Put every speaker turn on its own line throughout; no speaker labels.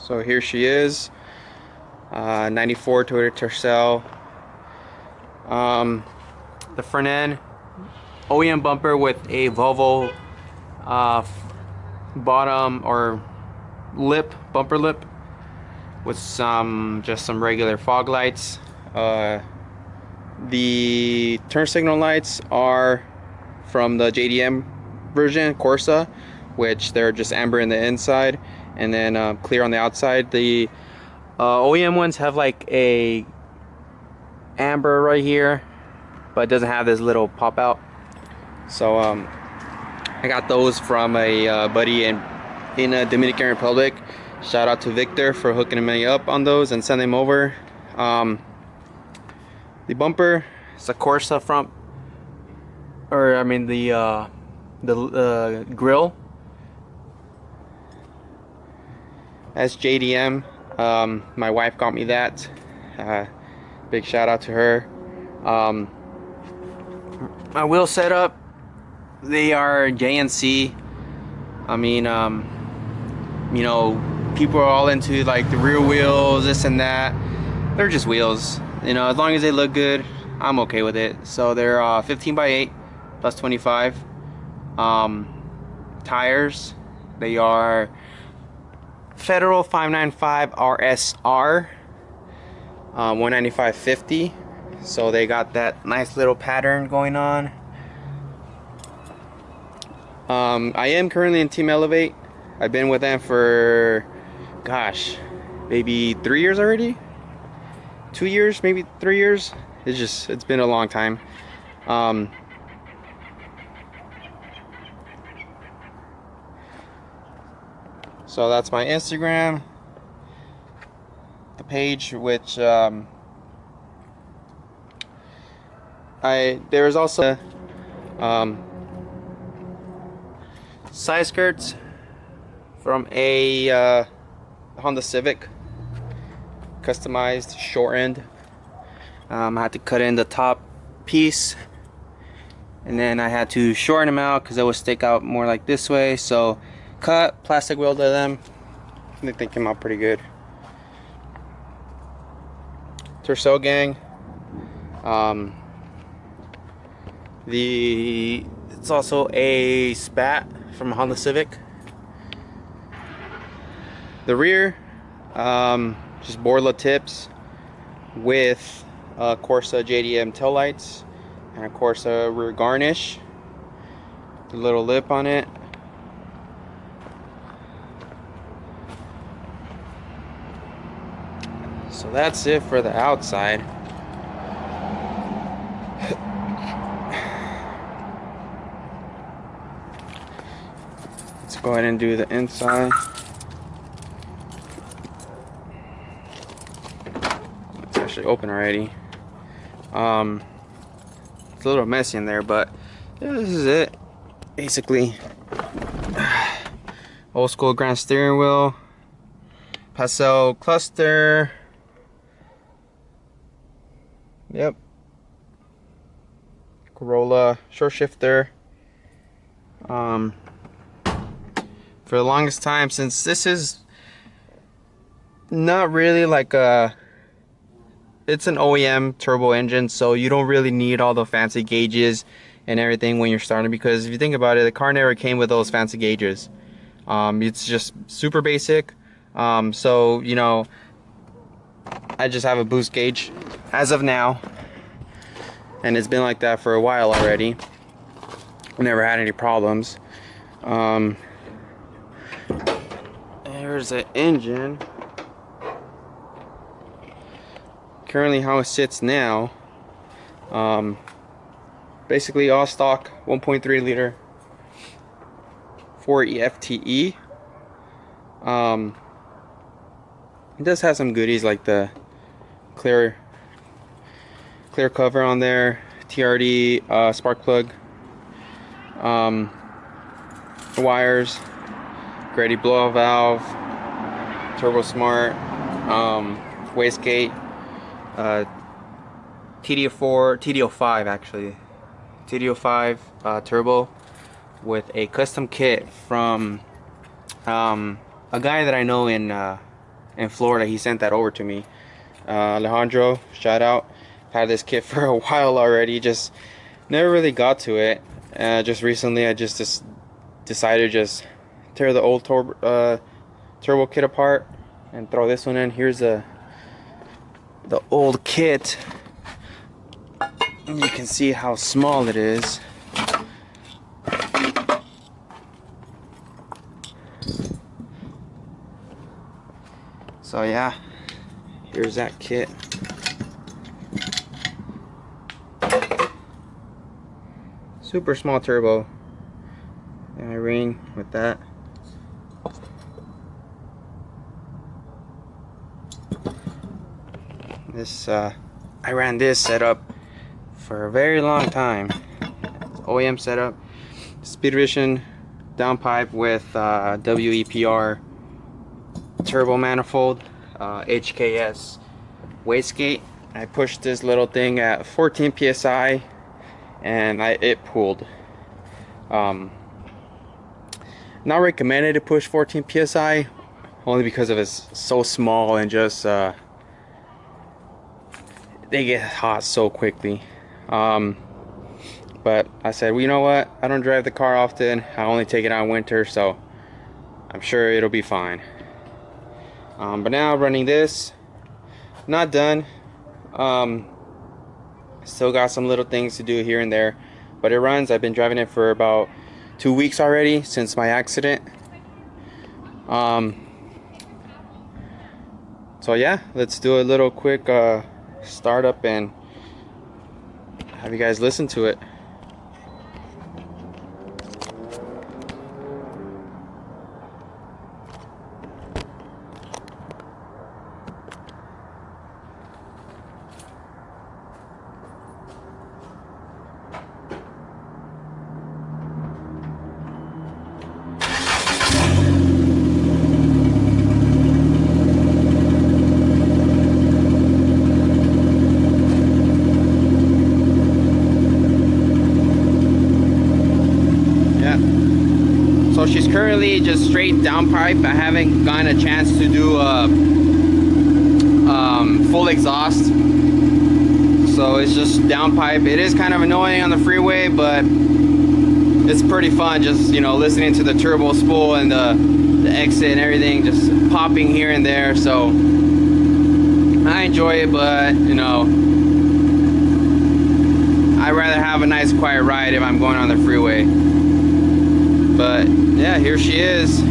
So here she is, 94 Toyota Tercel. The front end, OEM bumper with a Volvo bottom or bumper lip with just some regular fog lights. The turn signal lights are from the JDM version, Corsa, which they're just amber in the inside and then clear on the outside. The OEM ones have like a amber right here, but it doesn't have this little pop out. So I got those from a buddy in Dominican Republic. Shout out to Victor for hooking me up on those and sending them over. The bumper is a Corsa front, or I mean the grill. That's JDM. My wife got me that. Big shout out to her. My wheel setup, they are JNC. I mean, you know, people are all into like the rear wheels, this and that. They're just wheels, you know. As long as they look good, I'm okay with it. So they're 15x8 plus 25. Tires, they are Federal 595 RSR, 195/50. So they got that nice little pattern going on. I am currently in Team Elevate. I've been with them for, gosh, maybe 3 years already. 2 years, maybe 3 years. It's been a long time. So that's my Instagram, the page, which there's also side skirts from a Honda Civic, customized short end. I had to cut in the top piece, and then I had to shorten them out because it would stick out more like this way. So cut, plastic welded them. I think they came out pretty good. TERSEOGANG. It's also a spat from a Honda Civic. The rear, just Borla tips with Corsa JDM tail lights and a Corsa rear garnish. The little lip on it. So that's it for the outside. Let's go ahead and do the inside. It's actually open already. It's a little messy in there, but yeah, this is it. Basically, old school grand steering wheel, Tercel cluster. Yep. Corolla short shifter. For the longest time, since this is not really like it's an OEM turbo engine, so you don't really need all the fancy gauges and everything when you're starting, because if you think about it, the car never came with those fancy gauges. It's just super basic. So you know, I just have a boost gauge as of now, and it's been like that for a while already. Never had any problems. There's the engine. Currently how it sits now, basically all stock 1.3 liter 4 FTE. It does have some goodies like the clear cover on there, TRD spark plug, wires, Grady blowout valve, turbo smart, wastegate, TD05 actually, TD05 turbo with a custom kit from a guy that I know in in Florida. He sent that over to me. Alejandro, shout out. Had this kit for a while already, just never really got to it. Just recently I just decided to just tear the old turbo kit apart and throw this one in. Here's the old kit. You can see how small it is. So yeah, here's that kit. Super small turbo. And my ring with that. This I ran this setup for a very long time. OEM setup, Speed Vision downpipe with WEPR turbo manifold, HKS wastegate. I pushed this little thing at 14 psi and it pulled. Not recommended to push 14 psi only because of it's so small and just they get hot so quickly. But I said, well, you know what, I don't drive the car often, I only take it out in winter, so I'm sure it'll be fine. But now running this, not done. Still got some little things to do here and there, but it runs. I've been driving it for about 2 weeks already since my accident. So yeah, let's do a little quick startup and have you guys listen to it. So she's currently just straight downpipe. I haven't gotten a chance to do a full exhaust, so it's just downpipe. It is kind of annoying on the freeway, but it's pretty fun just, you know, listening to the turbo spool and the exit and everything just popping here and there. So I enjoy it, but you know, I'd rather have a nice quiet ride if I'm going on the freeway. But yeah, here she is.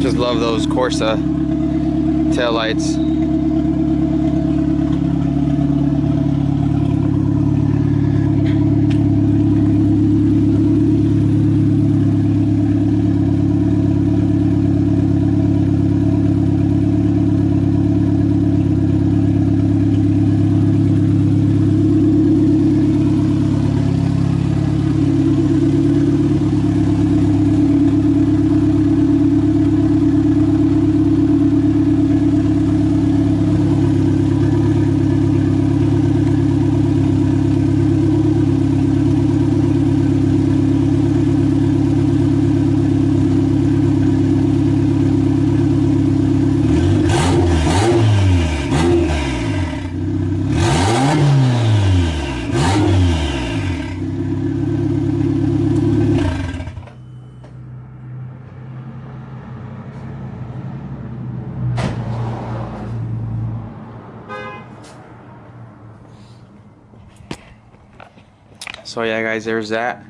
Just love those Corsa taillights. So yeah guys, there's that,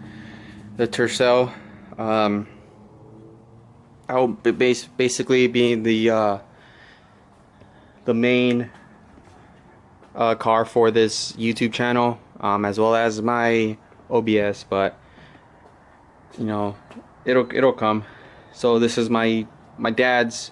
the Tercel I'll basically be the main car for this YouTube channel, as well as my OBS, but you know, it'll come. So this is my dad's